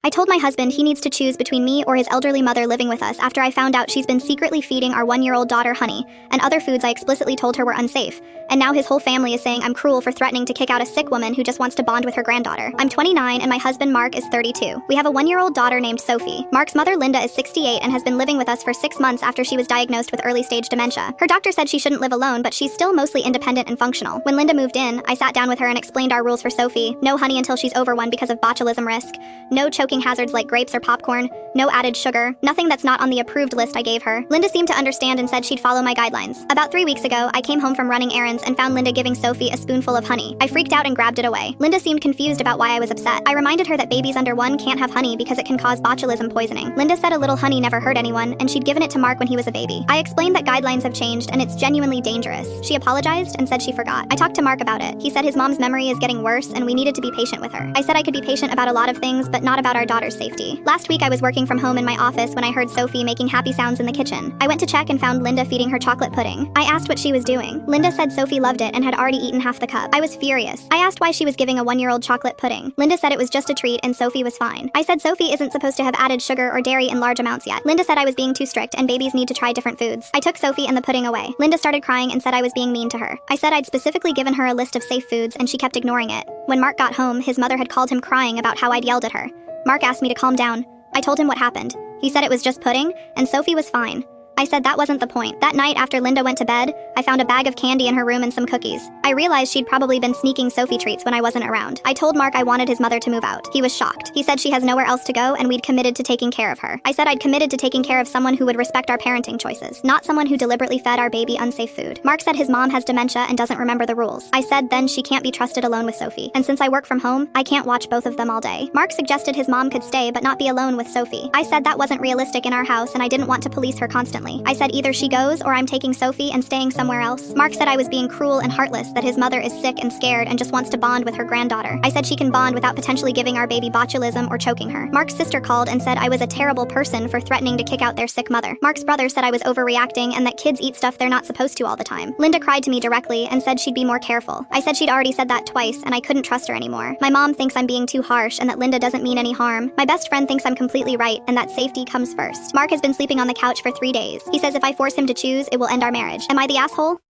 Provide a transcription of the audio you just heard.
I told my husband he needs to choose between me or his elderly mother living with us after I found out she's been secretly feeding our 1-year-old daughter honey and other foods I explicitly told her were unsafe. And now his whole family is saying I'm cruel for threatening to kick out a sick woman who just wants to bond with her granddaughter. I'm 29 and my husband Mark is 32. We have a 1-year-old daughter named Sophie. Mark's mother Linda is 68 and has been living with us for 6 months after she was diagnosed with early stage dementia. Her doctor said she shouldn't live alone, but she's still mostly independent and functional. When Linda moved in, I sat down with her and explained our rules for Sophie. No honey until she's over 1 because of botulism risk. No choking hazards like grapes or popcorn, no added sugar, nothing that's not on the approved list I gave her. Linda seemed to understand and said she'd follow my guidelines. About 3 weeks ago, I came home from running errands and found Linda giving Sophie a spoonful of honey. I freaked out and grabbed it away. Linda seemed confused about why I was upset. I reminded her that babies under 1 can't have honey because it can cause botulism poisoning. Linda said a little honey never hurt anyone, and she'd given it to Mark when he was a baby. I explained that guidelines have changed and it's genuinely dangerous. She apologized and said she forgot. I talked to Mark about it. He said his mom's memory is getting worse and we needed to be patient with her. I said I could be patient about a lot of things, but not about our daughter's safety. Last week I was working from home in my office when I heard Sophie making happy sounds in the kitchen. I went to check and found Linda feeding her chocolate pudding. I asked what she was doing. Linda said Sophie loved it and had already eaten half the cup. I was furious. I asked why she was giving a 1-year-old chocolate pudding. Linda said it was just a treat and Sophie was fine. I said Sophie isn't supposed to have added sugar or dairy in large amounts yet. Linda said I was being too strict and babies need to try different foods. I took Sophie and the pudding away. Linda started crying and said I was being mean to her. I said I'd specifically given her a list of safe foods and she kept ignoring it. When Mark got home, his mother had called him crying about how I'd yelled at her. Mark asked me to calm down. I told him what happened. He said it was just pudding, and Sophie was fine. I said that wasn't the point. That night after Linda went to bed, I found a bag of candy in her room and some cookies. I realized she'd probably been sneaking Sophie treats when I wasn't around. I told Mark I wanted his mother to move out. He was shocked. He said she has nowhere else to go and we'd committed to taking care of her. I said I'd committed to taking care of someone who would respect our parenting choices, not someone who deliberately fed our baby unsafe food. Mark said his mom has dementia and doesn't remember the rules. I said then she can't be trusted alone with Sophie. And since I work from home, I can't watch both of them all day. Mark suggested his mom could stay but not be alone with Sophie. I said that wasn't realistic in our house and I didn't want to police her constantly. I said either she goes or I'm taking Sophie and staying somewhere else. Mark said I was being cruel and heartless, that his mother is sick and scared and just wants to bond with her granddaughter. I said she can bond without potentially giving our baby botulism or choking her. Mark's sister called and said I was a terrible person for threatening to kick out their sick mother. Mark's brother said I was overreacting and that kids eat stuff they're not supposed to all the time. Linda cried to me directly and said she'd be more careful. I said she'd already said that twice and I couldn't trust her anymore. My mom thinks I'm being too harsh and that Linda doesn't mean any harm. My best friend thinks I'm completely right and that safety comes first. Mark has been sleeping on the couch for 3 days. He says if I force him to choose, it will end our marriage. Am I the asshole?